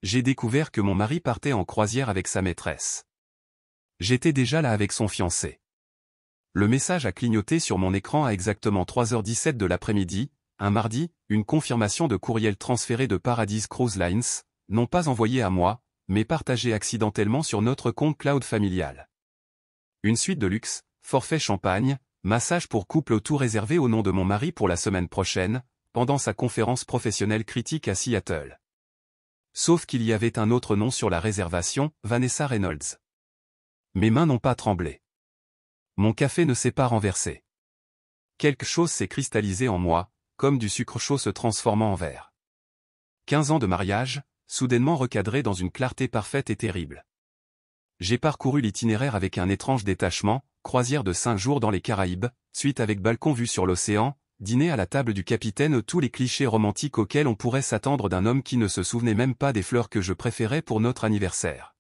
j'ai découvert que mon mari partait en croisière avec sa maîtresse. J'étais déjà là avec son fiancé. Le message a clignoté sur mon écran à exactement 3h17 de l'après-midi, un mardi, une confirmation de courriel transféré de Paradise Cruise Lines, non pas envoyé à moi, mais partagé accidentellement sur notre compte cloud familial. Une suite de luxe, forfait champagne, massage pour couple tout réservé au nom de mon mari pour la semaine prochaine, pendant sa conférence professionnelle critique à Seattle. Sauf qu'il y avait un autre nom sur la réservation, Vanessa Reynolds. Mes mains n'ont pas tremblé. Mon café ne s'est pas renversé. Quelque chose s'est cristallisé en moi, comme du sucre chaud se transformant en verre. 15 ans de mariage, soudainement recadrés dans une clarté parfaite et terrible. J'ai parcouru l'itinéraire avec un étrange détachement, croisière de 5 jours dans les Caraïbes, suite avec balcon vue sur l'océan, dîner à la table du capitaine, tous les clichés romantiques auxquels on pourrait s'attendre d'un homme qui ne se souvenait même pas des fleurs que je préférais pour notre anniversaire.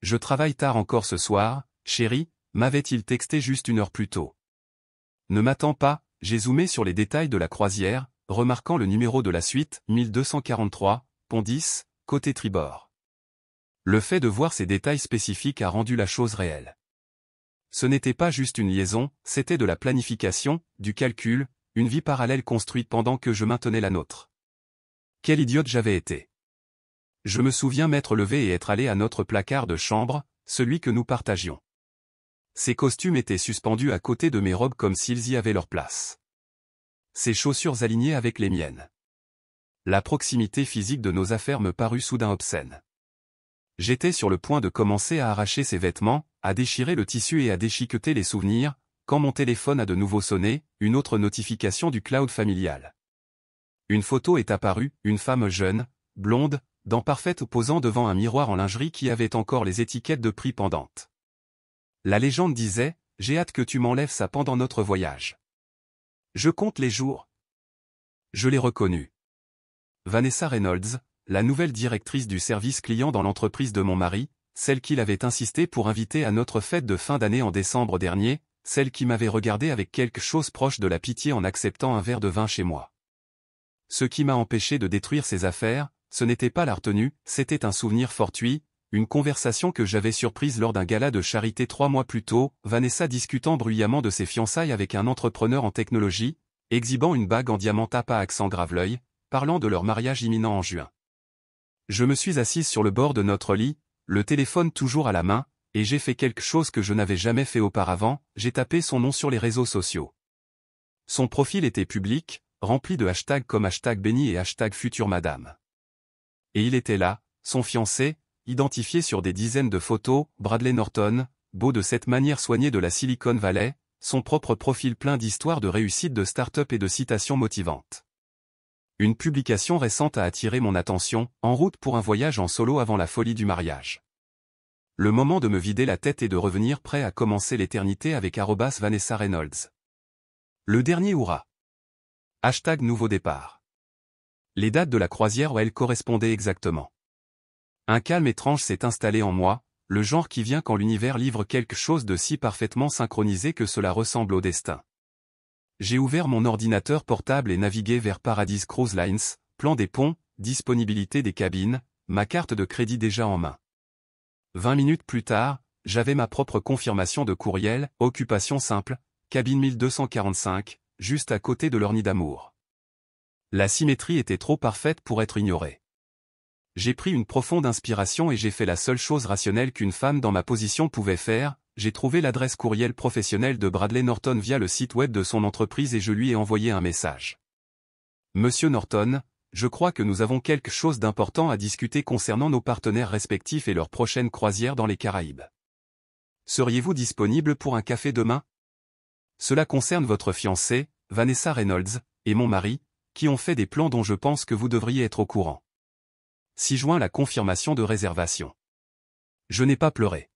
Je travaille tard encore ce soir, chérie, m'avait-il texté juste une heure plus tôt. Ne m'attends pas, j'ai zoomé sur les détails de la croisière, remarquant le numéro de la suite, 1243, pont 10, côté tribord. Le fait de voir ces détails spécifiques a rendu la chose réelle. Ce n'était pas juste une liaison, c'était de la planification, du calcul, une vie parallèle construite pendant que je maintenais la nôtre. Quel idiote j'avais été. Je me souviens m'être levé et être allé à notre placard de chambre, celui que nous partagions. Ses costumes étaient suspendus à côté de mes robes comme s'ils y avaient leur place. Ses chaussures alignées avec les miennes. La proximité physique de nos affaires me parut soudain obscène. J'étais sur le point de commencer à arracher ses vêtements, à déchirer le tissu et à déchiqueter les souvenirs, quand mon téléphone a de nouveau sonné, une autre notification du cloud familial. Une photo est apparue, une femme jeune, blonde, dents parfaites posant devant un miroir en lingerie qui avait encore les étiquettes de prix pendantes. La légende disait, « J'ai hâte que tu m'enlèves ça pendant notre voyage. » Je compte les jours. Je l'ai reconnue. Vanessa Reynolds, la nouvelle directrice du service client dans l'entreprise de mon mari, celle qu'il avait insisté pour inviter à notre fête de fin d'année en décembre dernier, celle qui m'avait regardé avec quelque chose proche de la pitié en acceptant un verre de vin chez moi. Ce qui m'a empêché de détruire ses affaires, ce n'était pas la retenue, c'était un souvenir fortuit, une conversation que j'avais surprise lors d'un gala de charité 3 mois plus tôt, Vanessa discutant bruyamment de ses fiançailles avec un entrepreneur en technologie, exhibant une bague en diamant tape à accent grave-l'œil, parlant de leur mariage imminent en juin. Je me suis assise sur le bord de notre lit, le téléphone toujours à la main, et j'ai fait quelque chose que je n'avais jamais fait auparavant, j'ai tapé son nom sur les réseaux sociaux. Son profil était public, rempli de hashtags comme #Béni et #FutureMadame. Et il était là, son fiancé, identifié sur des dizaines de photos, Bradley Norton, beau de cette manière soignée de la Silicon Valley, son propre profil plein d'histoires de réussite de start-up et de citations motivantes. Une publication récente a attiré mon attention, en route pour un voyage en solo avant la folie du mariage. Le moment de me vider la tête et de revenir prêt à commencer l'éternité avec @Vanessa Reynolds. Le dernier hurrah. #nouveau départ. Les dates de la croisière où elles correspondaient exactement. Un calme étrange s'est installé en moi, le genre qui vient quand l'univers livre quelque chose de si parfaitement synchronisé que cela ressemble au destin. J'ai ouvert mon ordinateur portable et navigué vers Paradise Cruise Lines, plan des ponts, disponibilité des cabines, ma carte de crédit déjà en main. 20 minutes plus tard, j'avais ma propre confirmation de courriel, occupation simple, cabine 1245, juste à côté de leur nid d'amour. La symétrie était trop parfaite pour être ignorée. J'ai pris une profonde inspiration et j'ai fait la seule chose rationnelle qu'une femme dans ma position pouvait faire, j'ai trouvé l'adresse courriel professionnelle de Bradley Norton via le site web de son entreprise et je lui ai envoyé un message. Monsieur Norton, je crois que nous avons quelque chose d'important à discuter concernant nos partenaires respectifs et leur prochaine croisière dans les Caraïbes. Seriez-vous disponible pour un café demain? Cela concerne votre fiancée, Vanessa Reynolds, et mon mari, qui ont fait des plans dont je pense que vous devriez être au courant. 6 juin la confirmation de réservation. Je n'ai pas pleuré.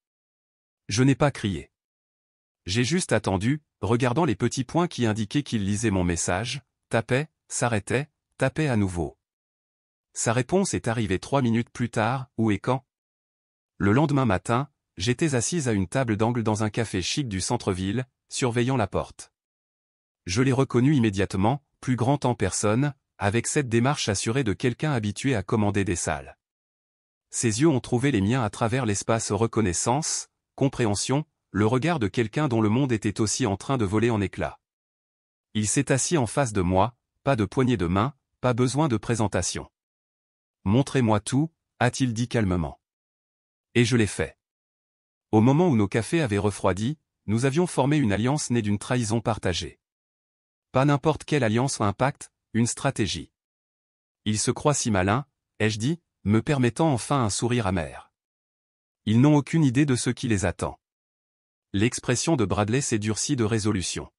Je n'ai pas crié. J'ai juste attendu, regardant les petits points qui indiquaient qu'il lisait mon message, tapait, s'arrêtait, tapait à nouveau. Sa réponse est arrivée 3 minutes plus tard, où et quand? Le lendemain matin, j'étais assise à une table d'angle dans un café chic du centre-ville, surveillant la porte. Je l'ai reconnu immédiatement, plus grand en personne, avec cette démarche assurée de quelqu'un habitué à commander des salles. Ses yeux ont trouvé les miens à travers l'espace reconnaissance, compréhension, le regard de quelqu'un dont le monde était aussi en train de voler en éclats. Il s'est assis en face de moi, pas de poignée de main, pas besoin de présentation. Montrez-moi tout, a-t-il dit calmement. Et je l'ai fait. Au moment où nos cafés avaient refroidi, nous avions formé une alliance née d'une trahison partagée. Pas n'importe quelle alliance à impact, une stratégie. Il se croit si malin, ai-je dit, me permettant enfin un sourire amer. Ils n'ont aucune idée de ce qui les attend. L'expression de Bradley s'est durcie de résolution.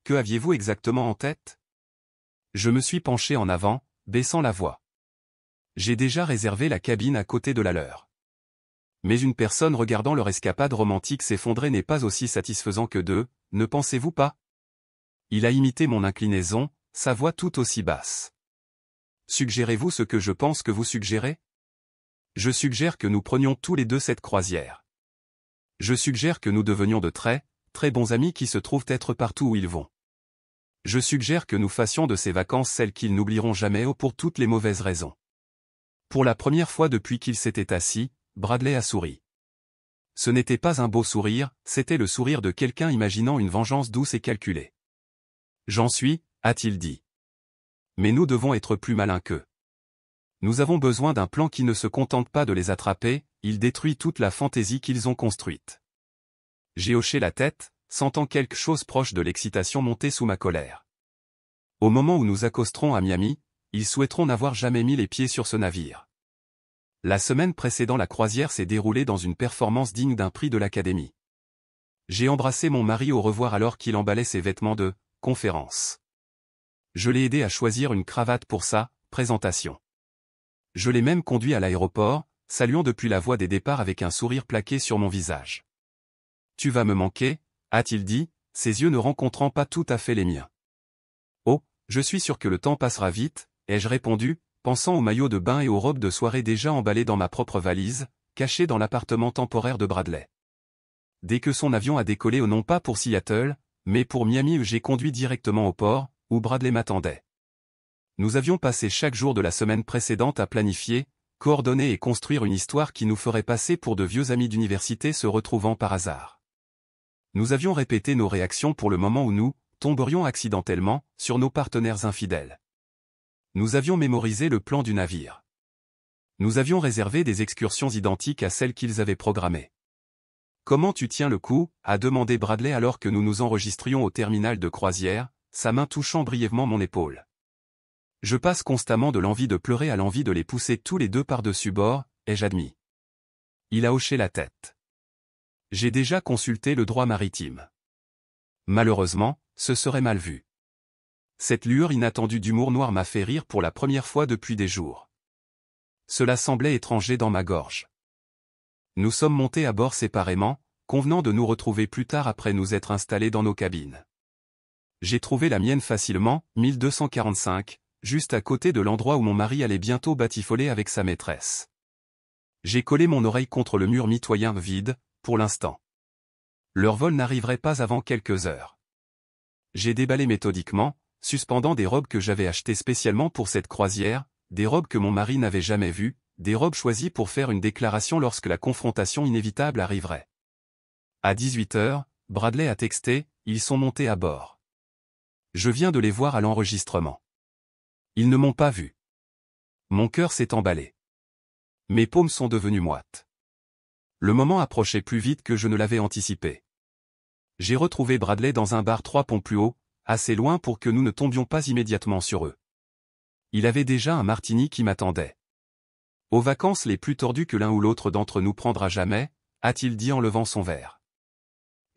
Que aviez-vous exactement en tête? Je me suis penché en avant, baissant la voix. J'ai déjà réservé la cabine à côté de la leur. Mais une personne regardant leur escapade romantique s'effondrer n'est pas aussi satisfaisant que deux, ne pensez-vous pas? Il a imité mon inclinaison, sa voix tout aussi basse. Suggérez-vous ce que je pense que vous suggérez? Je suggère que nous prenions tous les deux cette croisière. Je suggère que nous devenions de très, très bons amis qui se trouvent être partout où ils vont. Je suggère que nous fassions de ces vacances celles qu'ils n'oublieront jamais ou pour toutes les mauvaises raisons. Pour la première fois depuis qu'il s'était assis, Bradley a souri. Ce n'était pas un beau sourire, c'était le sourire de quelqu'un imaginant une vengeance douce et calculée. J'en suis, a-t-il dit. Mais nous devons être plus malins qu'eux. Nous avons besoin d'un plan qui ne se contente pas de les attraper, il détruit toute la fantaisie qu'ils ont construite. J'ai hoché la tête, sentant quelque chose proche de l'excitation monter sous ma colère. Au moment où nous accosterons à Miami, ils souhaiteront n'avoir jamais mis les pieds sur ce navire. La semaine précédant la croisière s'est déroulée dans une performance digne d'un prix de l'Académie. J'ai embrassé mon mari au revoir alors qu'il emballait ses vêtements de conférence. Je l'ai aidé à choisir une cravate pour sa présentation. Je l'ai même conduit à l'aéroport, saluant depuis la voie des départs avec un sourire plaqué sur mon visage. Tu vas me manquer, a-t-il dit, ses yeux ne rencontrant pas tout à fait les miens. Oh, je suis sûr que le temps passera vite, ai-je répondu, pensant aux maillots de bain et aux robes de soirée déjà emballées dans ma propre valise, cachée dans l'appartement temporaire de Bradley. Dès que son avion a décollé non pas pour Seattle, mais pour Miami, j'ai conduit directement au port, où Bradley m'attendait. Nous avions passé chaque jour de la semaine précédente à planifier, coordonner et construire une histoire qui nous ferait passer pour de vieux amis d'université se retrouvant par hasard. Nous avions répété nos réactions pour le moment où nous tomberions accidentellement sur nos partenaires infidèles. Nous avions mémorisé le plan du navire. Nous avions réservé des excursions identiques à celles qu'ils avaient programmées. Comment tu tiens le coup, a demandé Bradley alors que nous nous enregistrions au terminal de croisière, sa main touchant brièvement mon épaule. Je passe constamment de l'envie de pleurer à l'envie de les pousser tous les deux par-dessus bord, ai-je admis. Il a hoché la tête. J'ai déjà consulté le droit maritime. Malheureusement, ce serait mal vu. Cette lueur inattendue d'humour noir m'a fait rire pour la première fois depuis des jours. Cela semblait étranger dans ma gorge. Nous sommes montés à bord séparément, convenant de nous retrouver plus tard après nous être installés dans nos cabines. J'ai trouvé la mienne facilement, 1245, juste à côté de l'endroit où mon mari allait bientôt batifoler avec sa maîtresse. J'ai collé mon oreille contre le mur mitoyen vide, pour l'instant. Leur vol n'arriverait pas avant quelques heures. J'ai déballé méthodiquement, suspendant des robes que j'avais achetées spécialement pour cette croisière, des robes que mon mari n'avait jamais vues, des robes choisies pour faire une déclaration lorsque la confrontation inévitable arriverait. À 18h, Bradley a texté, ils sont montés à bord. Je viens de les voir à l'enregistrement. Ils ne m'ont pas vu. Mon cœur s'est emballé. Mes paumes sont devenues moites. Le moment approchait plus vite que je ne l'avais anticipé. J'ai retrouvé Bradley dans un bar 3 ponts plus haut, assez loin pour que nous ne tombions pas immédiatement sur eux. Il avait déjà un martini qui m'attendait. Aux vacances les plus tordues que l'un ou l'autre d'entre nous prendra jamais, a-t-il dit en levant son verre.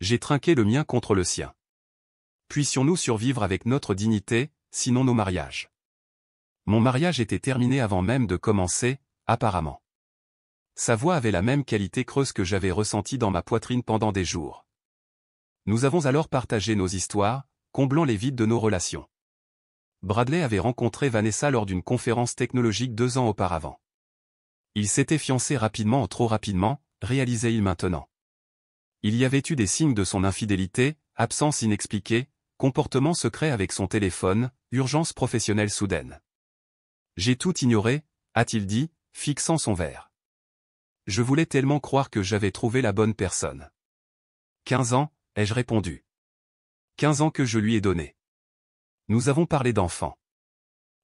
J'ai trinqué le mien contre le sien. Puissions-nous survivre avec notre dignité, sinon nos mariages. Mon mariage était terminé avant même de commencer, apparemment. Sa voix avait la même qualité creuse que j'avais ressentie dans ma poitrine pendant des jours. Nous avons alors partagé nos histoires, comblant les vides de nos relations. Bradley avait rencontré Vanessa lors d'une conférence technologique 2 ans auparavant. Il s'était fiancé rapidement trop rapidement, réalisait-il maintenant. Il y avait eu des signes de son infidélité, absence inexpliquée, comportement secret avec son téléphone, urgence professionnelle soudaine. J'ai tout ignoré, a-t-il dit, fixant son verre. Je voulais tellement croire que j'avais trouvé la bonne personne. 15 ans, ai-je répondu. 15 ans que je lui ai donné. Nous avons parlé d'enfants.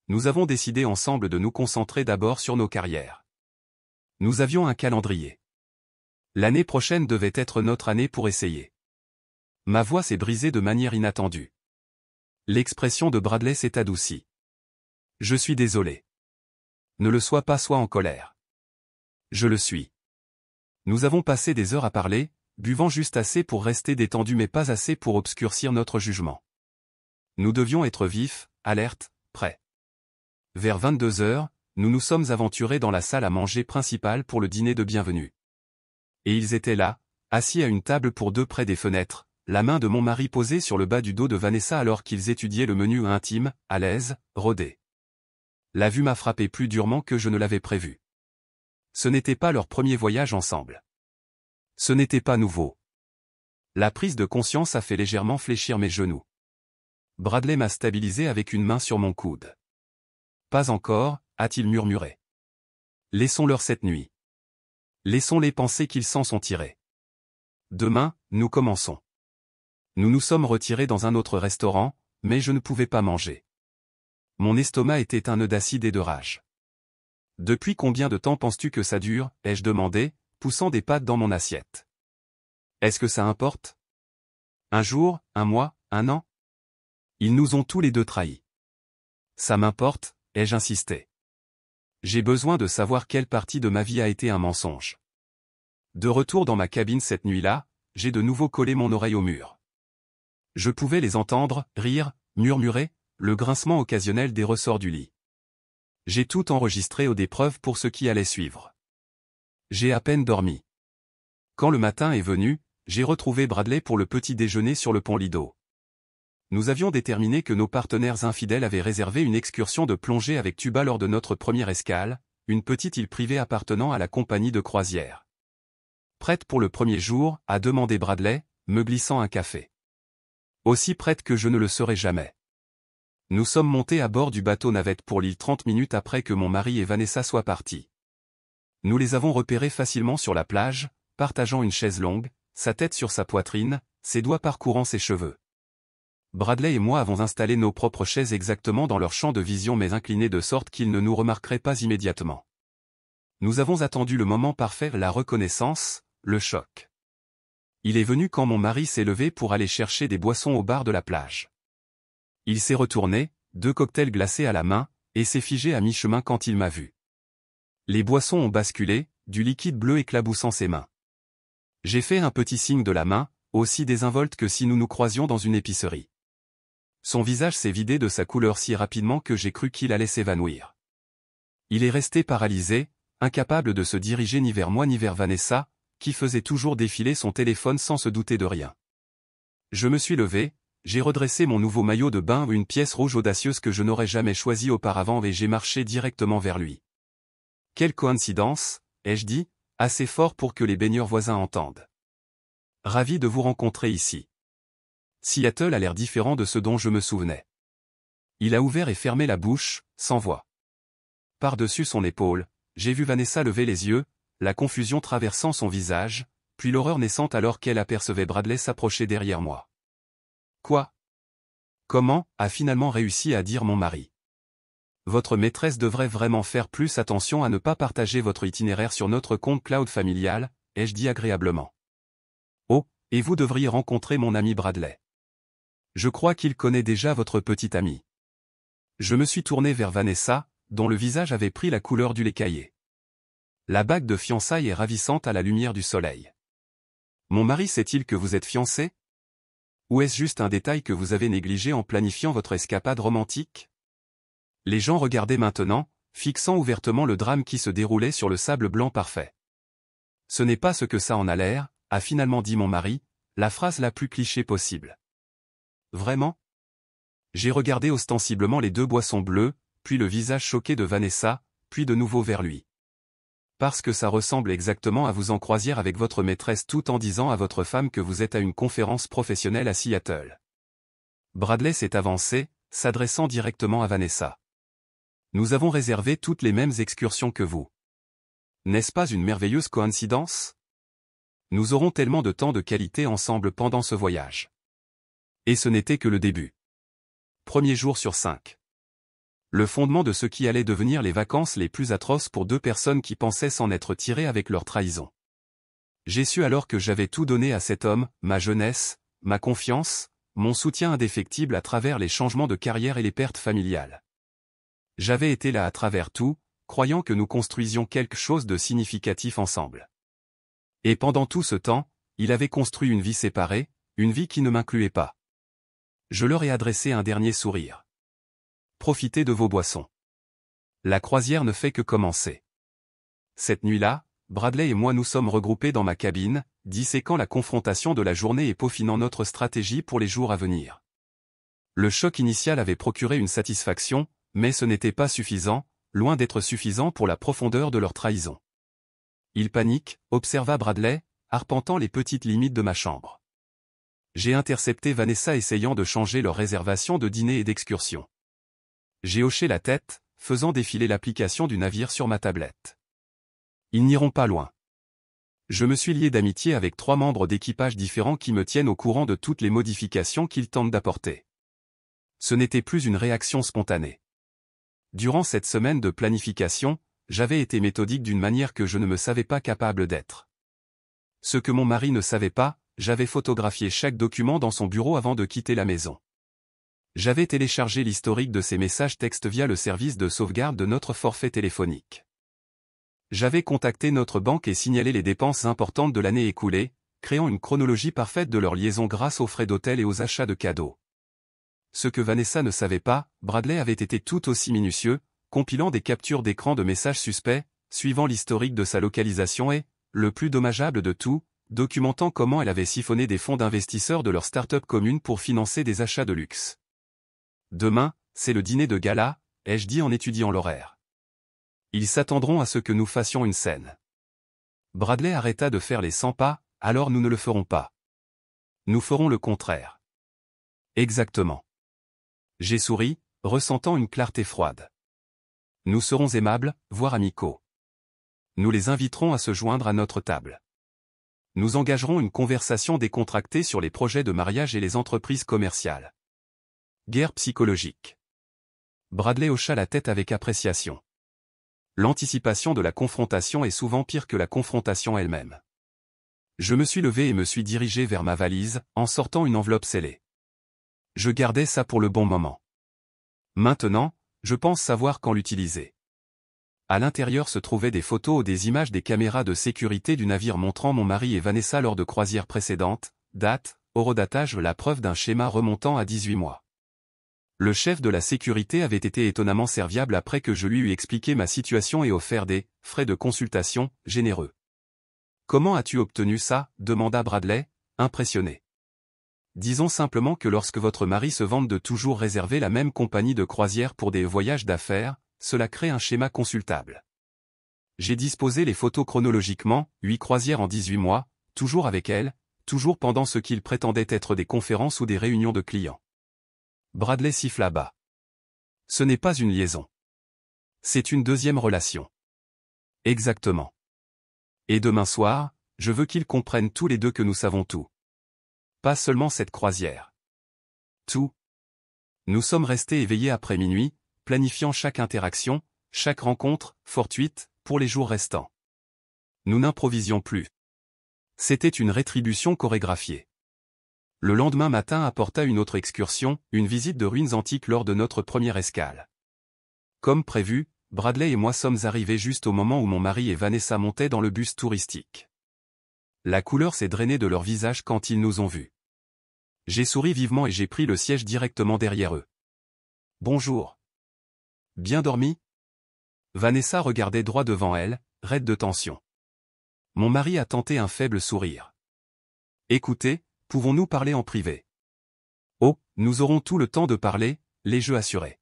Nous avons décidé ensemble de nous concentrer d'abord sur nos carrières. Nous avions un calendrier. L'année prochaine devait être notre année pour essayer. Ma voix s'est brisée de manière inattendue. L'expression de Bradley s'est adoucie. Je suis désolé. Ne le sois pas, sois en colère. Je le suis. Nous avons passé des heures à parler, buvant juste assez pour rester détendus mais pas assez pour obscurcir notre jugement. Nous devions être vifs, alertes, prêts. Vers 22 heures, nous nous sommes aventurés dans la salle à manger principale pour le dîner de bienvenue. Et ils étaient là, assis à une table pour deux près des fenêtres, la main de mon mari posée sur le bas du dos de Vanessa alors qu'ils étudiaient le menu intime, à l'aise, rodé. La vue m'a frappé plus durement que je ne l'avais prévu. Ce n'était pas leur premier voyage ensemble. Ce n'était pas nouveau. La prise de conscience a fait légèrement fléchir mes genoux. Bradley m'a stabilisé avec une main sur mon coude. Pas encore, a-t-il murmuré. Laissons-leur cette nuit. Laissons-les penser qu'ils s'en sont tirés. Demain, nous commençons. Nous nous sommes retirés dans un autre restaurant, mais je ne pouvais pas manger. Mon estomac était un nœud d'acide et de rage. Depuis combien de temps penses-tu que ça dure, ai-je demandé, poussant des pâtes dans mon assiette. Est-ce que ça importe? Un jour, un mois, un an? Ils nous ont tous les deux trahis. Ça m'importe, ai-je insisté. J'ai besoin de savoir quelle partie de ma vie a été un mensonge. De retour dans ma cabine cette nuit-là, j'ai de nouveau collé mon oreille au mur. Je pouvais les entendre, rire, murmurer, le grincement occasionnel des ressorts du lit. J'ai tout enregistré aux épreuves pour ce qui allait suivre. J'ai à peine dormi. Quand le matin est venu, j'ai retrouvé Bradley pour le petit déjeuner sur le pont Lido. Nous avions déterminé que nos partenaires infidèles avaient réservé une excursion de plongée avec tuba lors de notre première escale, une petite île privée appartenant à la compagnie de croisière. Prête pour le premier jour, a demandé Bradley, me glissant un café. Aussi prête que je ne le serai jamais. Nous sommes montés à bord du bateau navette pour l'île 30 minutes après que mon mari et Vanessa soient partis. Nous les avons repérés facilement sur la plage, partageant une chaise longue, sa tête sur sa poitrine, ses doigts parcourant ses cheveux. Bradley et moi avons installé nos propres chaises exactement dans leur champ de vision mais inclinées de sorte qu'ils ne nous remarqueraient pas immédiatement. Nous avons attendu le moment parfait, la reconnaissance, le choc. Il est venu quand mon mari s'est levé pour aller chercher des boissons au bar de la plage. Il s'est retourné, 2 cocktails glacés à la main, et s'est figé à mi-chemin quand il m'a vu. Les boissons ont basculé, du liquide bleu éclaboussant ses mains. J'ai fait un petit signe de la main, aussi désinvolte que si nous nous croisions dans une épicerie. Son visage s'est vidé de sa couleur si rapidement que j'ai cru qu'il allait s'évanouir. Il est resté paralysé, incapable de se diriger ni vers moi ni vers Vanessa, qui faisait toujours défiler son téléphone sans se douter de rien. Je me suis levé, j'ai redressé mon nouveau maillot de bain, une pièce rouge audacieuse que je n'aurais jamais choisie auparavant et j'ai marché directement vers lui. Quelle coïncidence, ai-je dit, assez fort pour que les baigneurs voisins entendent. Ravi de vous rencontrer ici. Seattle a l'air différent de ce dont je me souvenais. Il a ouvert et fermé la bouche, sans voix. Par-dessus son épaule, j'ai vu Vanessa lever les yeux, la confusion traversant son visage, puis l'horreur naissante alors qu'elle apercevait Bradley s'approcher derrière moi. Quoi? Comment, a finalement réussi à dire mon mari. Votre maîtresse devrait vraiment faire plus attention à ne pas partager votre itinéraire sur notre compte cloud familial, ai-je dit agréablement. Oh, et vous devriez rencontrer mon ami Bradley. Je crois qu'il connaît déjà votre petit ami. Je me suis tourné vers Vanessa, dont le visage avait pris la couleur du lait caillé. La bague de fiançailles est ravissante à la lumière du soleil. Mon mari sait-il que vous êtes fiancé? Ou est-ce juste un détail que vous avez négligé en planifiant votre escapade romantique? Les gens regardaient maintenant, fixant ouvertement le drame qui se déroulait sur le sable blanc parfait. Ce n'est pas ce que ça en a l'air, a finalement dit mon mari, la phrase la plus cliché possible. Vraiment? J'ai regardé ostensiblement les 2 boissons bleues, puis le visage choqué de Vanessa, puis de nouveau vers lui. Parce que ça ressemble exactement à vous en croisière avec votre maîtresse tout en disant à votre femme que vous êtes à une conférence professionnelle à Seattle. Bradley s'est avancé, s'adressant directement à Vanessa. Nous avons réservé toutes les mêmes excursions que vous. N'est-ce pas une merveilleuse coïncidence? Nous aurons tellement de temps de qualité ensemble pendant ce voyage. Et ce n'était que le début. Premier jour sur 5. Le fondement de ce qui allait devenir les vacances les plus atroces pour deux personnes qui pensaient s'en être tirées avec leur trahison. J'ai su alors que j'avais tout donné à cet homme, ma jeunesse, ma confiance, mon soutien indéfectible à travers les changements de carrière et les pertes familiales. J'avais été là à travers tout, croyant que nous construisions quelque chose de significatif ensemble. Et pendant tout ce temps, il avait construit une vie séparée, une vie qui ne m'incluait pas. Je leur ai adressé un dernier sourire. Profitez de vos boissons. La croisière ne fait que commencer. Cette nuit-là, Bradley et moi nous sommes regroupés dans ma cabine, disséquant la confrontation de la journée et peaufinant notre stratégie pour les jours à venir. Le choc initial avait procuré une satisfaction, mais ce n'était pas suffisant, loin d'être suffisant pour la profondeur de leur trahison. Il panique, observa Bradley, arpentant les petites limites de ma chambre. J'ai intercepté Vanessa essayant de changer leur réservation de dîner et d'excursion. J'ai hoché la tête, faisant défiler l'application du navire sur ma tablette. Ils n'iront pas loin. Je me suis lié d'amitié avec 3 membres d'équipage différents qui me tiennent au courant de toutes les modifications qu'ils tentent d'apporter. Ce n'était plus une réaction spontanée. Durant cette semaine de planification, j'avais été méthodique d'une manière que je ne me savais pas capable d'être. Ce que mon mari ne savait pas, j'avais photographié chaque document dans son bureau avant de quitter la maison. J'avais téléchargé l'historique de ses messages textes via le service de sauvegarde de notre forfait téléphonique. J'avais contacté notre banque et signalé les dépenses importantes de l'année écoulée, créant une chronologie parfaite de leur liaison grâce aux frais d'hôtel et aux achats de cadeaux. Ce que Vanessa ne savait pas, Bradley avait été tout aussi minutieux, compilant des captures d'écran de messages suspects, suivant l'historique de sa localisation et, le plus dommageable de tout, documentant comment elle avait siphonné des fonds d'investisseurs de leur start-up commune pour financer des achats de luxe. Demain, c'est le dîner de gala, ai-je dit en étudiant l'horaire. Ils s'attendront à ce que nous fassions une scène. Bradley arrêta de faire les 100 pas, alors nous ne le ferons pas. Nous ferons le contraire. Exactement. J'ai souri, ressentant une clarté froide. Nous serons aimables, voire amicaux. Nous les inviterons à se joindre à notre table. Nous engagerons une conversation décontractée sur les projets de mariage et les entreprises commerciales. Guerre psychologique. Bradley hocha la tête avec appréciation. L'anticipation de la confrontation est souvent pire que la confrontation elle-même. Je me suis levé et me suis dirigé vers ma valise, en sortant une enveloppe scellée. Je gardais ça pour le bon moment. Maintenant, je pense savoir quand l'utiliser. À l'intérieur se trouvaient des photos ou des images des caméras de sécurité du navire montrant mon mari et Vanessa lors de croisières précédentes, date, horodatage, la preuve d'un schéma remontant à 18 mois. Le chef de la sécurité avait été étonnamment serviable après que je lui eus expliqué ma situation et offert des frais de consultation généreux. « Comment as-tu obtenu ça ?» demanda Bradley, impressionné. Disons simplement que lorsque votre mari se vante de toujours réserver la même compagnie de croisière pour des voyages d'affaires, cela crée un schéma consultable. J'ai disposé les photos chronologiquement, 8 croisières en 18 mois, toujours avec elle, toujours pendant ce qu'il prétendait être des conférences ou des réunions de clients. Bradley siffla bas. Ce n'est pas une liaison. C'est une deuxième relation. Exactement. Et demain soir, je veux qu'ils comprennent tous les deux que nous savons tout. Pas seulement cette croisière. Tout. Nous sommes restés éveillés après minuit, planifiant chaque interaction, chaque rencontre, fortuite, pour les jours restants. Nous n'improvisions plus. C'était une rétribution chorégraphiée. Le lendemain matin apporta une autre excursion, une visite de ruines antiques lors de notre première escale. Comme prévu, Bradley et moi sommes arrivés juste au moment où mon mari et Vanessa montaient dans le bus touristique. La couleur s'est drainée de leur visage quand ils nous ont vus. J'ai souri vivement et j'ai pris le siège directement derrière eux. « Bonjour. Bien dormi ?» Vanessa regardait droit devant elle, raide de tension. Mon mari a tenté un faible sourire. « Écoutez, pouvons-nous parler en privé ? » Oh, nous aurons tout le temps de parler, les jeux assurés.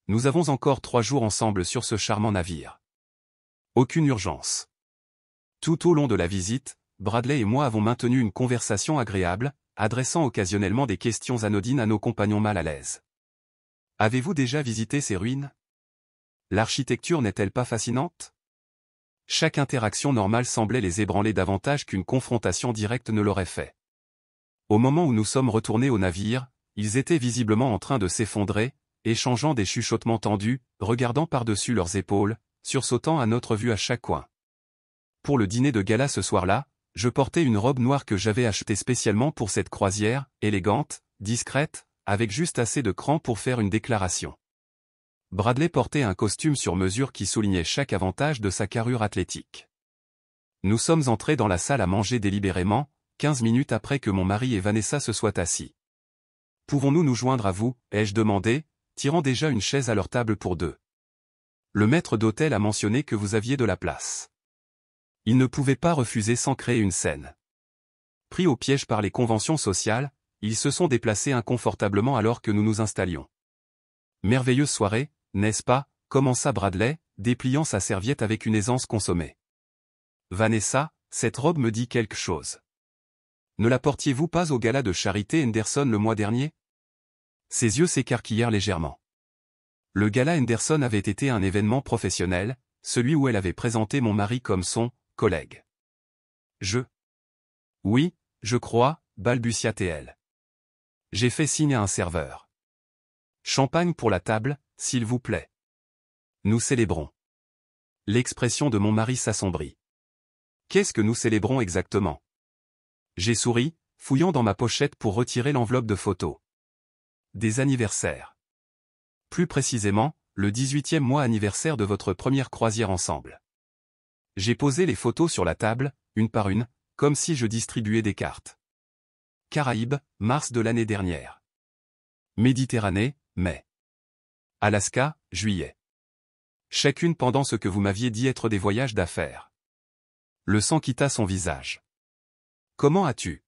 Nous avons encore 3 jours ensemble sur ce charmant navire. Aucune urgence. Tout au long de la visite, Bradley et moi avons maintenu une conversation agréable, adressant occasionnellement des questions anodines à nos compagnons mal à l'aise. Avez-vous déjà visité ces ruines ? L'architecture n'est-elle pas fascinante ? Chaque interaction normale semblait les ébranler davantage qu'une confrontation directe ne l'aurait fait. Au moment où nous sommes retournés au navire, ils étaient visiblement en train de s'effondrer, échangeant des chuchotements tendus, regardant par-dessus leurs épaules, sursautant à notre vue à chaque coin. Pour le dîner de gala ce soir-là, je portais une robe noire que j'avais achetée spécialement pour cette croisière, élégante, discrète, avec juste assez de cran pour faire une déclaration. Bradley portait un costume sur mesure qui soulignait chaque avantage de sa carrure athlétique. Nous sommes entrés dans la salle à manger délibérément, 15 minutes après que mon mari et Vanessa se soient assis. « Pouvons-nous nous joindre à vous ?» ai-je demandé, tirant déjà une chaise à leur table pour deux. Le maître d'hôtel a mentionné que vous aviez de la place. Il ne pouvait pas refuser sans créer une scène. Pris au piège par les conventions sociales, ils se sont déplacés inconfortablement alors que nous nous installions. Merveilleuse soirée, n'est-ce pas, commença Bradley, dépliant sa serviette avec une aisance consommée. Vanessa, cette robe me dit quelque chose. Ne la portiez-vous pas au gala de Charité Henderson le mois dernier? Ses yeux s'écarquillèrent légèrement. Le gala Henderson avait été un événement professionnel, celui où elle avait présenté mon mari comme son collègue. Oui, je crois, balbutia-t-elle. J'ai fait signe à un serveur. Champagne pour la table, s'il vous plaît. Nous célébrons. L'expression de mon mari s'assombrit. Qu'est-ce que nous célébrons exactement? J'ai souri, fouillant dans ma pochette pour retirer l'enveloppe de photos. Des anniversaires. Plus précisément, le 18e mois anniversaire de votre première croisière ensemble. J'ai posé les photos sur la table, une par une, comme si je distribuais des cartes. Caraïbes, mars de l'année dernière. Méditerranée, mai. Alaska, juillet. Chacune pendant ce que vous m'aviez dit être des voyages d'affaires. Le sang quitta son visage. Comment as-tu?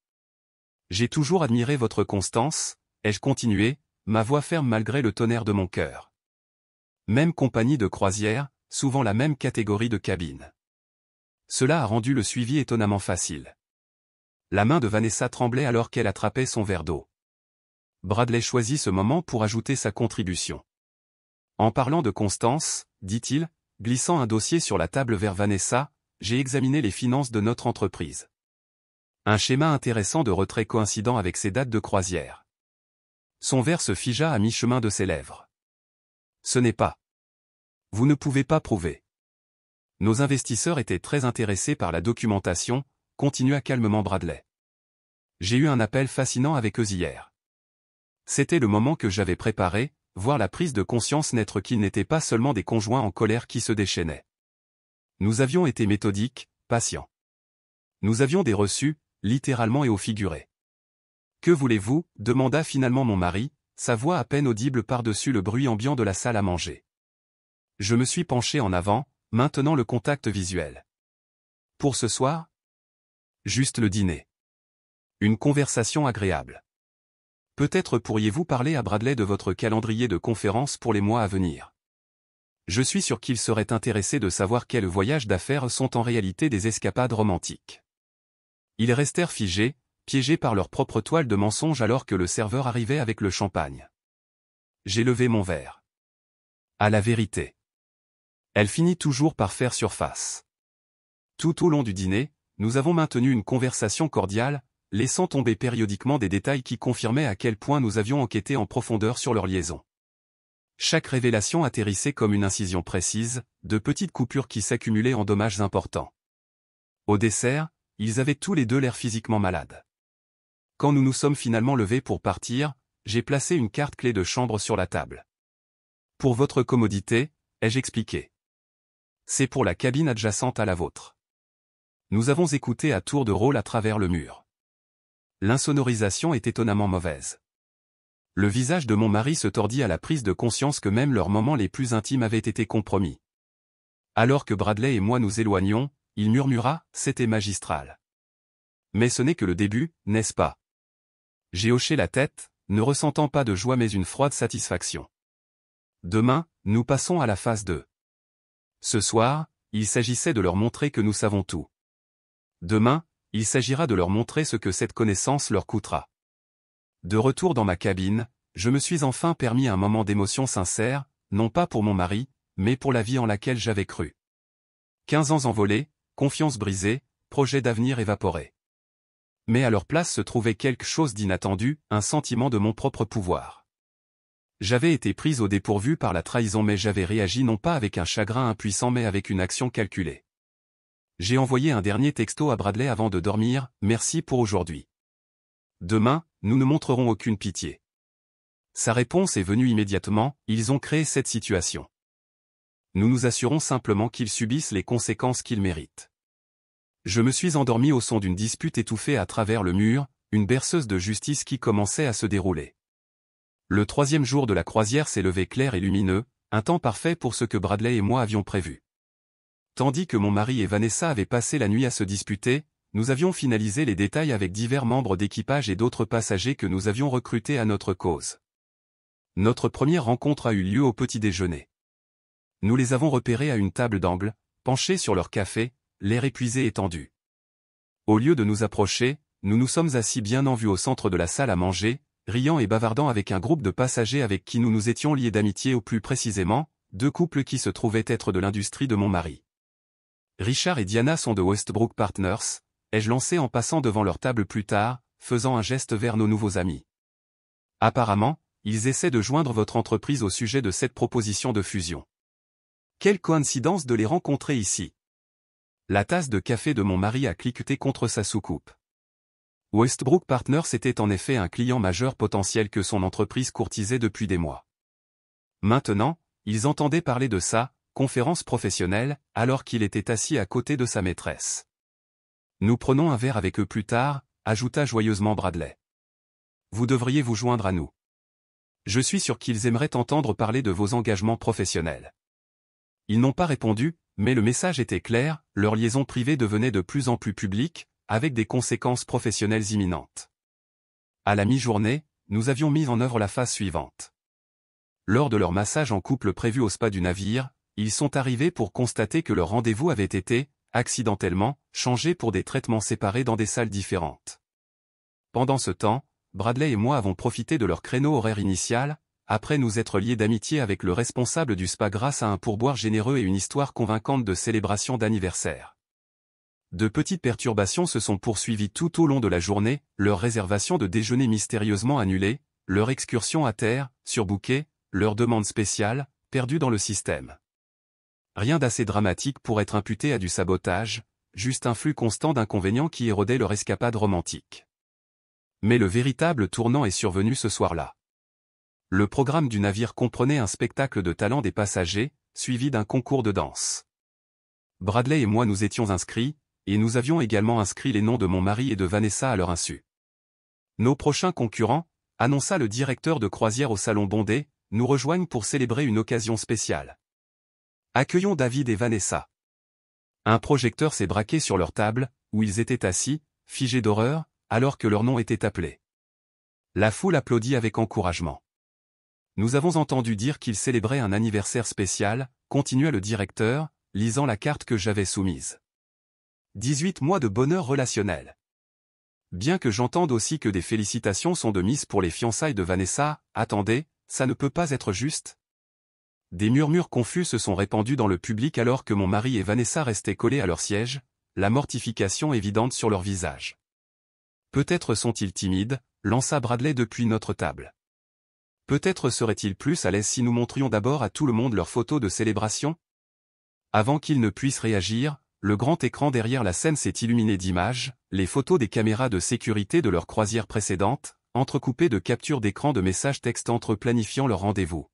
J'ai toujours admiré votre constance, ai-je continué, ma voix ferme malgré le tonnerre de mon cœur. Même compagnie de croisière, souvent la même catégorie de cabine. Cela a rendu le suivi étonnamment facile. La main de Vanessa tremblait alors qu'elle attrapait son verre d'eau. Bradley choisit ce moment pour ajouter sa contribution. En parlant de Constance, dit-il, glissant un dossier sur la table vers Vanessa, j'ai examiné les finances de notre entreprise. Un schéma intéressant de retrait coïncidant avec ses dates de croisière. Son verre se figea à mi-chemin de ses lèvres. Ce n'est pas. Vous ne pouvez pas prouver. Nos investisseurs étaient très intéressés par la documentation, continua calmement Bradley. J'ai eu un appel fascinant avec eux hier. C'était le moment que j'avais préparé, voir la prise de conscience naître qu'ils n'étaient pas seulement des conjoints en colère qui se déchaînaient. Nous avions été méthodiques, patients. Nous avions des reçus, littéralement et au figuré. Que voulez-vous? Demanda finalement mon mari, sa voix à peine audible par-dessus le bruit ambiant de la salle à manger. Je me suis penché en avant, maintenant le contact visuel. Pour ce soir? Juste le dîner. Une conversation agréable. Peut-être pourriez-vous parler à Bradley de votre calendrier de conférences pour les mois à venir. Je suis sûr qu'il serait intéressé de savoir quels voyages d'affaires sont en réalité des escapades romantiques. Ils restèrent figés, piégés par leur propre toile de mensonge alors que le serveur arrivait avec le champagne. J'ai levé mon verre. À la vérité. Elle finit toujours par faire surface. Tout au long du dîner, nous avons maintenu une conversation cordiale, laissant tomber périodiquement des détails qui confirmaient à quel point nous avions enquêté en profondeur sur leur liaison. Chaque révélation atterrissait comme une incision précise, de petites coupures qui s'accumulaient en dommages importants. Au dessert, ils avaient tous les deux l'air physiquement malades. Quand nous nous sommes finalement levés pour partir, j'ai placé une carte clé de chambre sur la table. Pour votre commodité, ai-je expliqué. C'est pour la cabine adjacente à la vôtre. Nous avons écouté à tour de rôle à travers le mur. L'insonorisation est étonnamment mauvaise. Le visage de mon mari se tordit à la prise de conscience que même leurs moments les plus intimes avaient été compromis. Alors que Bradley et moi nous éloignions, il murmura, c'était magistral. Mais ce n'est que le début, n'est-ce pas? J'ai hoché la tête, ne ressentant pas de joie mais une froide satisfaction. Demain, nous passons à la phase 2. Ce soir, il s'agissait de leur montrer que nous savons tout. Demain, il s'agira de leur montrer ce que cette connaissance leur coûtera. De retour dans ma cabine, je me suis enfin permis un moment d'émotion sincère, non pas pour mon mari, mais pour la vie en laquelle j'avais cru. 15 ans envolés, confiance brisée, projet d'avenir évaporé. Mais à leur place se trouvait quelque chose d'inattendu, un sentiment de mon propre pouvoir. J'avais été prise au dépourvu par la trahison mais j'avais réagi non pas avec un chagrin impuissant mais avec une action calculée. J'ai envoyé un dernier texto à Bradley avant de dormir, merci pour aujourd'hui. Demain, nous ne montrerons aucune pitié. Sa réponse est venue immédiatement, ils ont créé cette situation. Nous nous assurons simplement qu'ils subissent les conséquences qu'ils méritent. Je me suis endormi au son d'une dispute étouffée à travers le mur, une berceuse de justice qui commençait à se dérouler. Le 3e jour de la croisière s'est levé clair et lumineux, un temps parfait pour ce que Bradley et moi avions prévu. Tandis que mon mari et Vanessa avaient passé la nuit à se disputer, nous avions finalisé les détails avec divers membres d'équipage et d'autres passagers que nous avions recrutés à notre cause. Notre première rencontre a eu lieu au petit déjeuner. Nous les avons repérés à une table d'angle, penchés sur leur café, l'air épuisé et tendu. Au lieu de nous approcher, nous nous sommes assis bien en vue au centre de la salle à manger, riant et bavardant avec un groupe de passagers avec qui nous nous étions liés d'amitié ou plus précisément, 2 couples qui se trouvaient être de l'industrie de mon mari. Richard et Diana sont de Westbrook Partners, ai-je lancé en passant devant leur table plus tard, faisant un geste vers nos nouveaux amis. Apparemment, ils essaient de joindre votre entreprise au sujet de cette proposition de fusion. Quelle coïncidence de les rencontrer ici. La tasse de café de mon mari a cliqueté contre sa soucoupe. Westbrook Partners était en effet un client majeur potentiel que son entreprise courtisait depuis des mois. Maintenant, ils entendaient parler de ça, conférence professionnelle, alors qu'il était assis à côté de sa maîtresse. Nous prenons un verre avec eux plus tard, ajouta joyeusement Bradley. Vous devriez vous joindre à nous. Je suis sûr qu'ils aimeraient entendre parler de vos engagements professionnels. Ils n'ont pas répondu, mais le message était clair, leur liaison privée devenait de plus en plus publique, avec des conséquences professionnelles imminentes. À la mi-journée, nous avions mis en œuvre la phase suivante. Lors de leur massage en couple prévu au spa du navire, ils sont arrivés pour constater que leur rendez-vous avait été, accidentellement, changé pour des traitements séparés dans des salles différentes. Pendant ce temps, Bradley et moi avons profité de leur créneau horaire initial, après nous être liés d'amitié avec le responsable du spa grâce à un pourboire généreux et une histoire convaincante de célébration d'anniversaire. De petites perturbations se sont poursuivies tout au long de la journée, leur réservation de déjeuner mystérieusement annulée, leur excursion à terre, surbookée, leur demande spéciale, perdue dans le système. Rien d'assez dramatique pour être imputé à du sabotage, juste un flux constant d'inconvénients qui érodait leur escapade romantique. Mais le véritable tournant est survenu ce soir-là. Le programme du navire comprenait un spectacle de talent des passagers, suivi d'un concours de danse. Bradley et moi nous étions inscrits, et nous avions également inscrit les noms de mon mari et de Vanessa à leur insu. Nos prochains concurrents, annonça le directeur de croisière au salon bondé, nous rejoignent pour célébrer une occasion spéciale. Accueillons David et Vanessa. Un projecteur s'est braqué sur leur table, où ils étaient assis, figés d'horreur, alors que leur nom était appelé. La foule applaudit avec encouragement. Nous avons entendu dire qu'ils célébraient un anniversaire spécial, continua le directeur, lisant la carte que j'avais soumise. 18 mois de bonheur relationnel. Bien que j'entende aussi que des félicitations sont de mise pour les fiançailles de Vanessa, attendez, ça ne peut pas être juste. Des murmures confus se sont répandus dans le public alors que mon mari et Vanessa restaient collés à leur siège, la mortification évidente sur leur visage. Peut-être sont-ils timides, lança Bradley depuis notre table. Peut-être seraient-ils plus à l'aise si nous montrions d'abord à tout le monde leurs photos de célébration? Avant qu'ils ne puissent réagir, le grand écran derrière la scène s'est illuminé d'images, les photos des caméras de sécurité de leur croisière précédente, entrecoupées de captures d'écran de messages textes entre eux planifiant leur rendez-vous.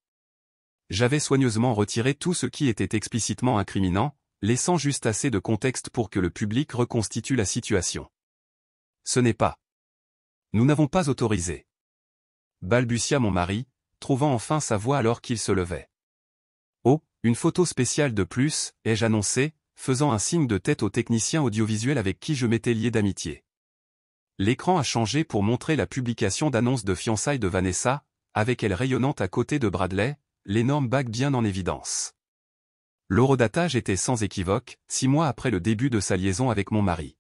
J'avais soigneusement retiré tout ce qui était explicitement incriminant, laissant juste assez de contexte pour que le public reconstitue la situation. Ce n'est pas. Nous n'avons pas autorisé. Balbutia mon mari, trouvant enfin sa voix alors qu'il se levait. Oh, une photo spéciale de plus, ai-je annoncé, faisant un signe de tête au technicien audiovisuel avec qui je m'étais lié d'amitié. L'écran a changé pour montrer la publication d'annonces de fiançailles de Vanessa, avec elle rayonnante à côté de Bradley, l'énorme bague bien en évidence. L'horodatage était sans équivoque, 6 mois après le début de sa liaison avec mon mari.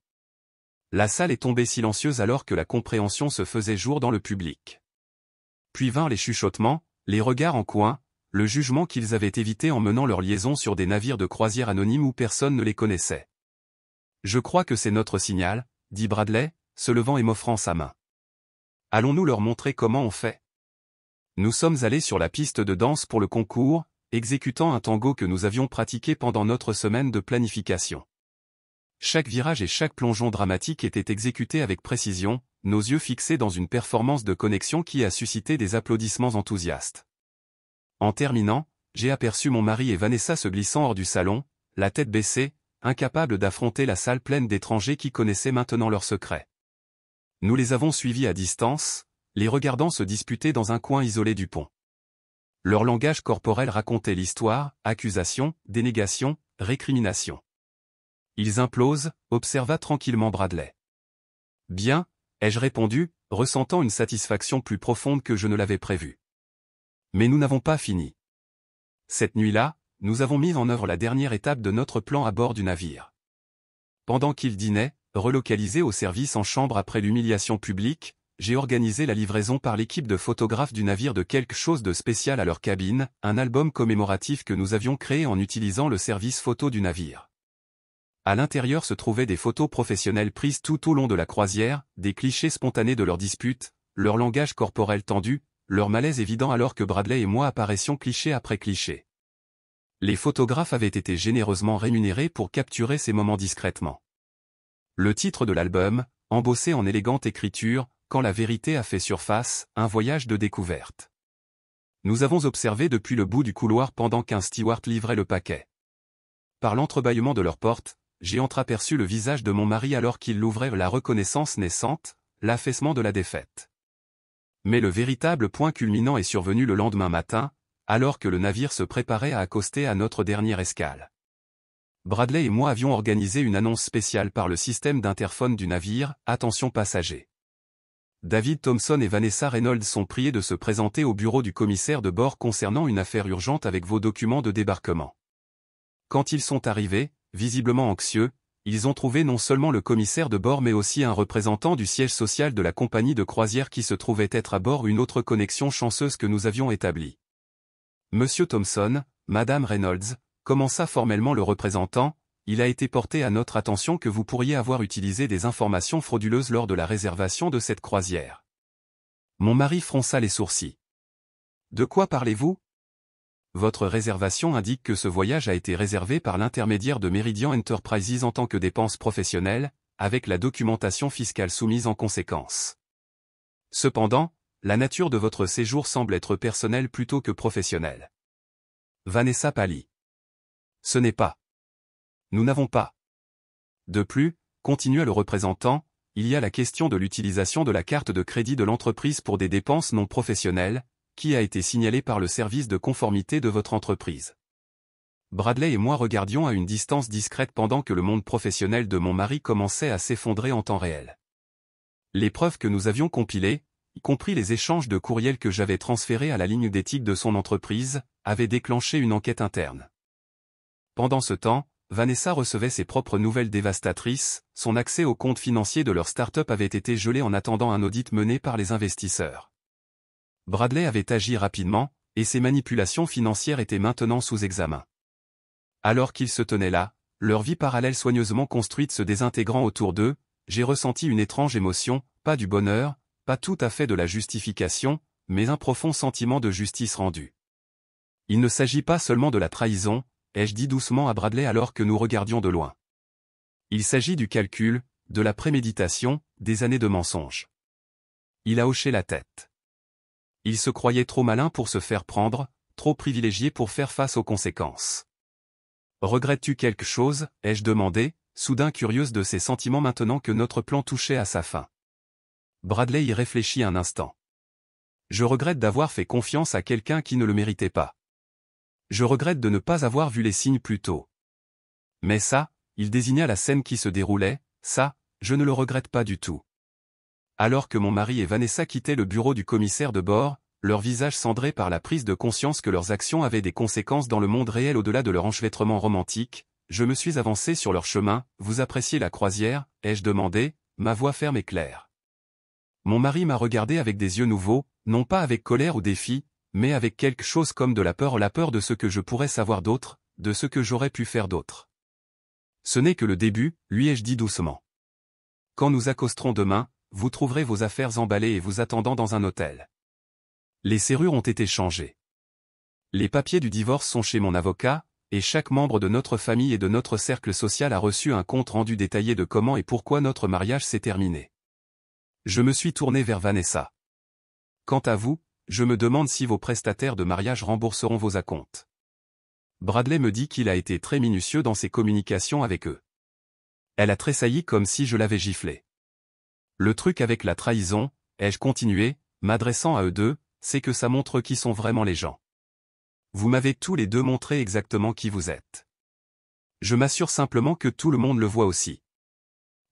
La salle est tombée silencieuse alors que la compréhension se faisait jour dans le public. Puis vinrent les chuchotements, les regards en coin, le jugement qu'ils avaient évité en menant leur liaison sur des navires de croisière anonymes où personne ne les connaissait. « Je crois que c'est notre signal, » dit Bradley, se levant et m'offrant sa main. « Allons-nous leur montrer comment on fait ?» Nous sommes allés sur la piste de danse pour le concours, exécutant un tango que nous avions pratiqué pendant notre semaine de planification. Chaque virage et chaque plongeon dramatique était exécuté avec précision, nos yeux fixés dans une performance de connexion qui a suscité des applaudissements enthousiastes. En terminant, j'ai aperçu mon mari et Vanessa se glissant hors du salon, la tête baissée, incapables d'affronter la salle pleine d'étrangers qui connaissaient maintenant leurs secrets. Nous les avons suivis à distance, les regardant se disputer dans un coin isolé du pont. Leur langage corporel racontait l'histoire, accusation, dénégation, récrimination. Ils implosent, observa tranquillement Bradley. Bien, ai-je répondu, ressentant une satisfaction plus profonde que je ne l'avais prévu. Mais nous n'avons pas fini. Cette nuit-là, nous avons mis en œuvre la dernière étape de notre plan à bord du navire. Pendant qu'ils dînaient, relocalisés au service en chambre après l'humiliation publique, j'ai organisé la livraison par l'équipe de photographes du navire de quelque chose de spécial à leur cabine, un album commémoratif que nous avions créé en utilisant le service photo du navire. À l'intérieur se trouvaient des photos professionnelles prises tout au long de la croisière, des clichés spontanés de leurs disputes, leur langage corporel tendu, leur malaise évident alors que Bradley et moi apparaissions cliché après cliché. Les photographes avaient été généreusement rémunérés pour capturer ces moments discrètement. Le titre de l'album, embossé en élégante écriture, « Quand la vérité a fait surface, un voyage de découverte ». Nous avons observé depuis le bout du couloir pendant qu'un steward livrait le paquet. Par l'entrebâillement de leur porte, j'ai entreaperçu le visage de mon mari alors qu'il l'ouvrait, la reconnaissance naissante, l'affaissement de la défaite. Mais le véritable point culminant est survenu le lendemain matin, alors que le navire se préparait à accoster à notre dernière escale. Bradley et moi avions organisé une annonce spéciale par le système d'interphone du navire, « Attention passagers ». David Thompson et Vanessa Reynolds sont priés de se présenter au bureau du commissaire de bord concernant une affaire urgente avec vos documents de débarquement. Quand ils sont arrivés, visiblement anxieux, ils ont trouvé non seulement le commissaire de bord mais aussi un représentant du siège social de la compagnie de croisière qui se trouvait être à bord, une autre connexion chanceuse que nous avions établie. Monsieur Thompson, Madame Reynolds, commença formellement le représentant, il a été porté à notre attention que vous pourriez avoir utilisé des informations frauduleuses lors de la réservation de cette croisière. Mon mari fronça les sourcils. De quoi parlez-vous ? Votre réservation indique que ce voyage a été réservé par l'intermédiaire de Meridian Enterprises en tant que dépense professionnelle, avec la documentation fiscale soumise en conséquence. Cependant, la nature de votre séjour semble être personnelle plutôt que professionnelle. Vanessa pâlit. Ce n'est pas. Nous n'avons pas. De plus, continua le représentant, il y a la question de l'utilisation de la carte de crédit de l'entreprise pour des dépenses non professionnelles, qui a été signalée par le service de conformité de votre entreprise. Bradley et moi regardions à une distance discrète pendant que le monde professionnel de mon mari commençait à s'effondrer en temps réel. Les preuves que nous avions compilées, y compris les échanges de courriels que j'avais transférés à la ligne d'éthique de son entreprise, avaient déclenché une enquête interne. Pendant ce temps, Vanessa recevait ses propres nouvelles dévastatrices, son accès aux comptes financiers de leur start-up avait été gelé en attendant un audit mené par les investisseurs. Bradley avait agi rapidement, et ses manipulations financières étaient maintenant sous examen. Alors qu'ils se tenaient là, leur vie parallèle soigneusement construite se désintégrant autour d'eux, j'ai ressenti une étrange émotion, pas du bonheur, pas tout à fait de la justification, mais un profond sentiment de justice rendue. Il ne s'agit pas seulement de la trahison, ai-je dit doucement à Bradley alors que nous regardions de loin. Il s'agit du calcul, de la préméditation, des années de mensonges. Il a hoché la tête. Il se croyait trop malin pour se faire prendre, trop privilégié pour faire face aux conséquences. Regrettes-tu quelque chose, ai-je demandé, soudain curieuse de ses sentiments maintenant que notre plan touchait à sa fin. Bradley y réfléchit un instant. Je regrette d'avoir fait confiance à quelqu'un qui ne le méritait pas. Je regrette de ne pas avoir vu les signes plus tôt. Mais ça, il désigna la scène qui se déroulait, ça, je ne le regrette pas du tout. Alors que mon mari et Vanessa quittaient le bureau du commissaire de bord, leurs visages cendrés par la prise de conscience que leurs actions avaient des conséquences dans le monde réel au-delà de leur enchevêtrement romantique, je me suis avancé sur leur chemin. Vous appréciez la croisière, ai-je demandé, ma voix ferme et claire. Mon mari m'a regardé avec des yeux nouveaux, non pas avec colère ou défi, mais avec quelque chose comme de la peur de ce que je pourrais savoir d'autre, de ce que j'aurais pu faire d'autre. Ce n'est que le début, lui ai-je dit doucement. Quand nous accosterons demain, vous trouverez vos affaires emballées et vous attendant dans un hôtel. Les serrures ont été changées. Les papiers du divorce sont chez mon avocat, et chaque membre de notre famille et de notre cercle social a reçu un compte rendu détaillé de comment et pourquoi notre mariage s'est terminé. Je me suis tourné vers Vanessa. Quant à vous, je me demande si vos prestataires de mariage rembourseront vos acomptes. Bradley me dit qu'il a été très minutieux dans ses communications avec eux. Elle a tressailli comme si je l'avais giflé. Le truc avec la trahison, ai-je continué, m'adressant à eux deux, c'est que ça montre qui sont vraiment les gens. Vous m'avez tous les deux montré exactement qui vous êtes. Je m'assure simplement que tout le monde le voit aussi.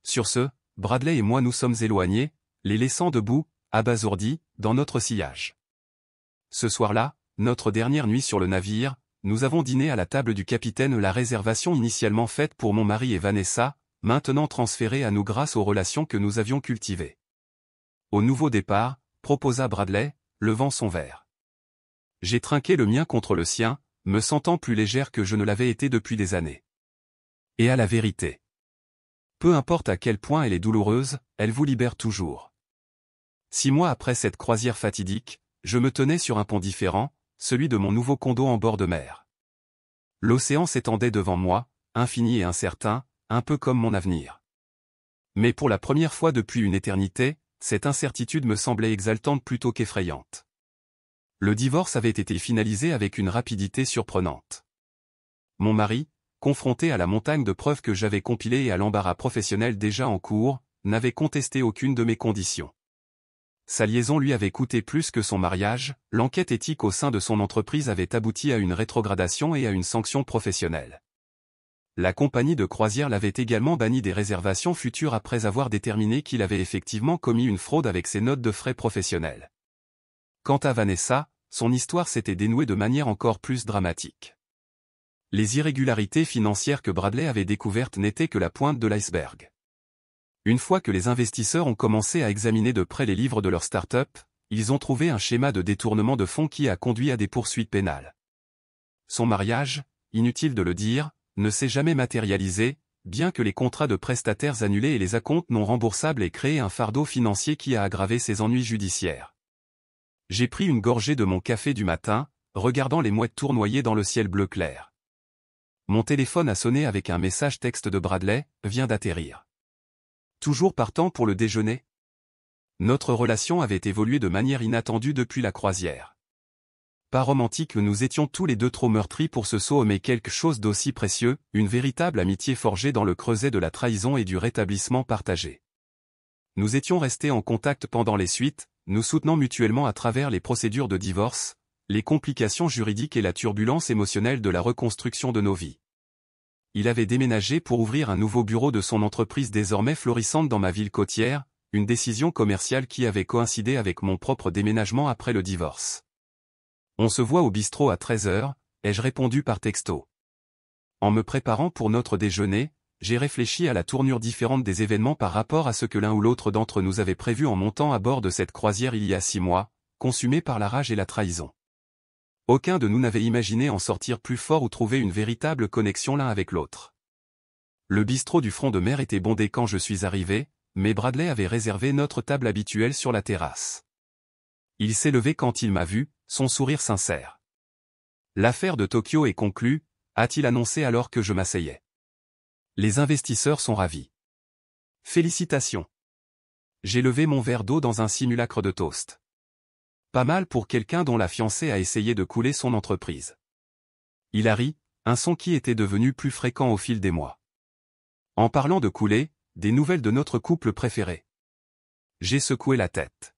Sur ce, Bradley et moi nous sommes éloignés, les laissant debout, abasourdis, dans notre sillage. Ce soir-là, notre dernière nuit sur le navire, nous avons dîné à la table du capitaine, la réservation initialement faite pour mon mari et Vanessa, maintenant transférée à nous grâce aux relations que nous avions cultivées. Au nouveau départ, proposa Bradley, levant son verre. J'ai trinqué le mien contre le sien, me sentant plus légère que je ne l'avais été depuis des années. Et à la vérité. Peu importe à quel point elle est douloureuse, elle vous libère toujours. 6 mois après cette croisière fatidique, je me tenais sur un pont différent, celui de mon nouveau condo en bord de mer. L'océan s'étendait devant moi, infini et incertain, un peu comme mon avenir. Mais pour la première fois depuis une éternité, cette incertitude me semblait exaltante plutôt qu'effrayante. Le divorce avait été finalisé avec une rapidité surprenante. Mon mari, confronté à la montagne de preuves que j'avais compilées et à l'embarras professionnel déjà en cours, n'avait contesté aucune de mes conditions. Sa liaison lui avait coûté plus que son mariage, l'enquête éthique au sein de son entreprise avait abouti à une rétrogradation et à une sanction professionnelle. La compagnie de croisière l'avait également banni des réservations futures après avoir déterminé qu'il avait effectivement commis une fraude avec ses notes de frais professionnels. Quant à Vanessa, son histoire s'était dénouée de manière encore plus dramatique. Les irrégularités financières que Bradley avait découvertes n'étaient que la pointe de l'iceberg. Une fois que les investisseurs ont commencé à examiner de près les livres de leur start-up, ils ont trouvé un schéma de détournement de fonds qui a conduit à des poursuites pénales. Son mariage, inutile de le dire, ne s'est jamais matérialisé, bien que les contrats de prestataires annulés et les acomptes non remboursables aient créé un fardeau financier qui a aggravé ses ennuis judiciaires. J'ai pris une gorgée de mon café du matin, regardant les mouettes tournoyer dans le ciel bleu clair. Mon téléphone a sonné avec un message texte de Bradley, vient d'atterrir. Toujours partant pour le déjeuner? Notre relation avait évolué de manière inattendue depuis la croisière. Pas romantique, nous étions tous les deux trop meurtris pour ce saut, mais quelque chose d'aussi précieux, une véritable amitié forgée dans le creuset de la trahison et du rétablissement partagé. Nous étions restés en contact pendant les suites, nous soutenant mutuellement à travers les procédures de divorce, les complications juridiques et la turbulence émotionnelle de la reconstruction de nos vies. Il avait déménagé pour ouvrir un nouveau bureau de son entreprise désormais florissante dans ma ville côtière, une décision commerciale qui avait coïncidé avec mon propre déménagement après le divorce. On se voit au bistrot à 13h, ai-je répondu par texto. En me préparant pour notre déjeuner, j'ai réfléchi à la tournure différente des événements par rapport à ce que l'un ou l'autre d'entre nous avait prévu en montant à bord de cette croisière il y a 6 mois, consumé par la rage et la trahison. Aucun de nous n'avait imaginé en sortir plus fort ou trouver une véritable connexion l'un avec l'autre. Le bistrot du front de mer était bondé quand je suis arrivé, mais Bradley avait réservé notre table habituelle sur la terrasse. Il s'est levé quand il m'a vu, son sourire sincère. L'affaire de Tokyo est conclue, a-t-il annoncé alors que je m'asseyais. Les investisseurs sont ravis. Félicitations. J'ai levé mon verre d'eau dans un simulacre de toast. Pas mal pour quelqu'un dont la fiancée a essayé de couler son entreprise. Il a ri, un son qui était devenu plus fréquent au fil des mois. En parlant de couler, des nouvelles de notre couple préféré. J'ai secoué la tête.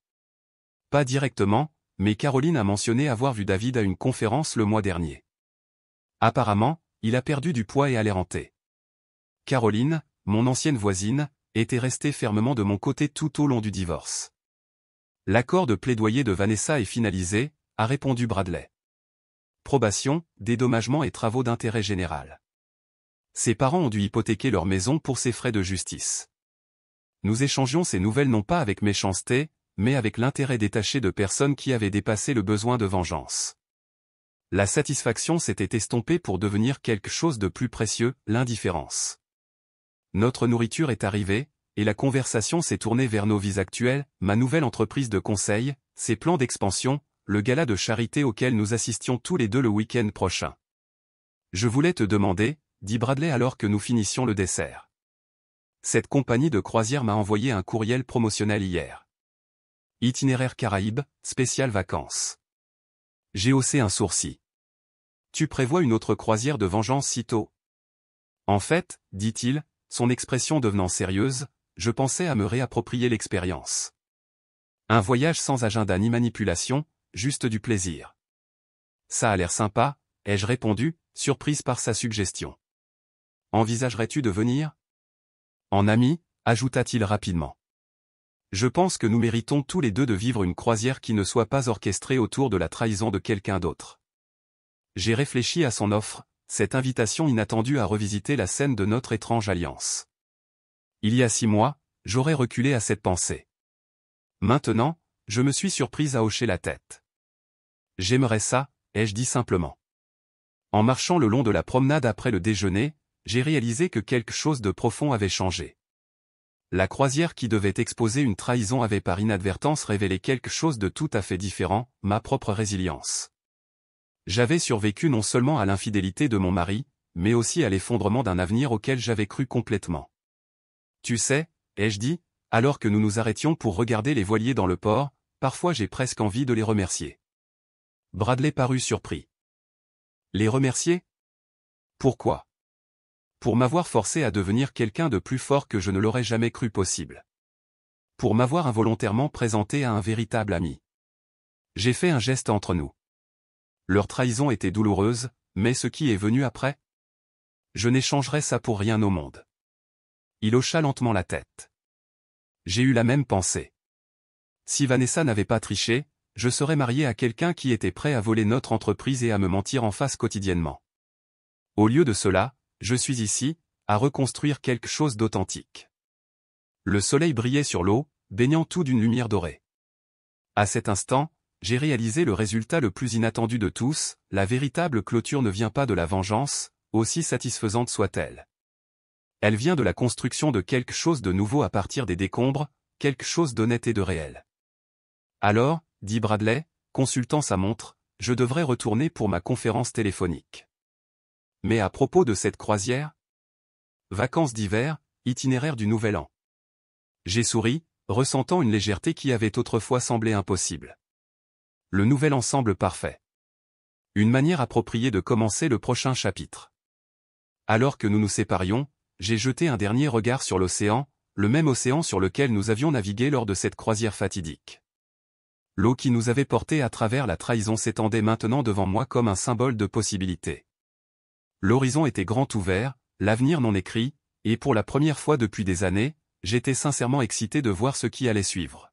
Pas directement, mais Caroline a mentionné avoir vu David à une conférence le mois dernier. Apparemment, il a perdu du poids et a l'air hanté. Caroline, mon ancienne voisine, était restée fermement de mon côté tout au long du divorce. L'accord de plaidoyer de Vanessa est finalisé, a répondu Bradley. Probation, dédommagement et travaux d'intérêt général. Ses parents ont dû hypothéquer leur maison pour ses frais de justice. Nous échangions ces nouvelles non pas avec méchanceté, mais avec l'intérêt détaché de personnes qui avaient dépassé le besoin de vengeance. La satisfaction s'était estompée pour devenir quelque chose de plus précieux, l'indifférence. Notre nourriture est arrivée, et la conversation s'est tournée vers nos vies actuelles, ma nouvelle entreprise de conseil, ses plans d'expansion, le gala de charité auquel nous assistions tous les deux le week-end prochain. Je voulais te demander, dit Bradley alors que nous finissions le dessert. Cette compagnie de croisière m'a envoyé un courriel promotionnel hier. Itinéraire Caraïbes, spécial vacances. J'ai haussé un sourcil. Tu prévois une autre croisière de vengeance si tôt? En fait, dit-il, son expression devenant sérieuse, je pensais à me réapproprier l'expérience. Un voyage sans agenda ni manipulation, juste du plaisir. Ça a l'air sympa, ai-je répondu, surprise par sa suggestion. Envisagerais-tu de venir? En ami, ajouta-t-il rapidement. Je pense que nous méritons tous les deux de vivre une croisière qui ne soit pas orchestrée autour de la trahison de quelqu'un d'autre. J'ai réfléchi à son offre, cette invitation inattendue à revisiter la scène de notre étrange alliance. Il y a 6 mois, j'aurais reculé à cette pensée. Maintenant, je me suis surprise à hocher la tête. J'aimerais ça, ai-je dit simplement. En marchant le long de la promenade après le déjeuner, j'ai réalisé que quelque chose de profond avait changé. La croisière qui devait exposer une trahison avait par inadvertance révélé quelque chose de tout à fait différent, ma propre résilience. J'avais survécu non seulement à l'infidélité de mon mari, mais aussi à l'effondrement d'un avenir auquel j'avais cru complètement. Tu sais, ai-je dit, alors que nous nous arrêtions pour regarder les voiliers dans le port, parfois j'ai presque envie de les remercier. Bradley parut surpris. Les remercier? Pourquoi? Pour m'avoir forcé à devenir quelqu'un de plus fort que je ne l'aurais jamais cru possible. Pour m'avoir involontairement présenté à un véritable ami. J'ai fait un geste entre nous. Leur trahison était douloureuse, mais ce qui est venu après? Je n'échangerais ça pour rien au monde. Il hocha lentement la tête. J'ai eu la même pensée. Si Vanessa n'avait pas triché, je serais marié à quelqu'un qui était prêt à voler notre entreprise et à me mentir en face quotidiennement. Au lieu de cela, je suis ici, à reconstruire quelque chose d'authentique. Le soleil brillait sur l'eau, baignant tout d'une lumière dorée. À cet instant, j'ai réalisé le résultat le plus inattendu de tous, la véritable clôture ne vient pas de la vengeance, aussi satisfaisante soit-elle. Elle vient de la construction de quelque chose de nouveau à partir des décombres, quelque chose d'honnête et de réel. Alors, dit Bradley, consultant sa montre, je devrais retourner pour ma conférence téléphonique. Mais à propos de cette croisière? Vacances d'hiver, itinéraire du Nouvel An. J'ai souri, ressentant une légèreté qui avait autrefois semblé impossible. Le Nouvel An semble parfait. Une manière appropriée de commencer le prochain chapitre. Alors que nous nous séparions, j'ai jeté un dernier regard sur l'océan, le même océan sur lequel nous avions navigué lors de cette croisière fatidique. L'eau qui nous avait portés à travers la trahison s'étendait maintenant devant moi comme un symbole de possibilité. L'horizon était grand ouvert, l'avenir non écrit, et pour la première fois depuis des années, j'étais sincèrement excité de voir ce qui allait suivre.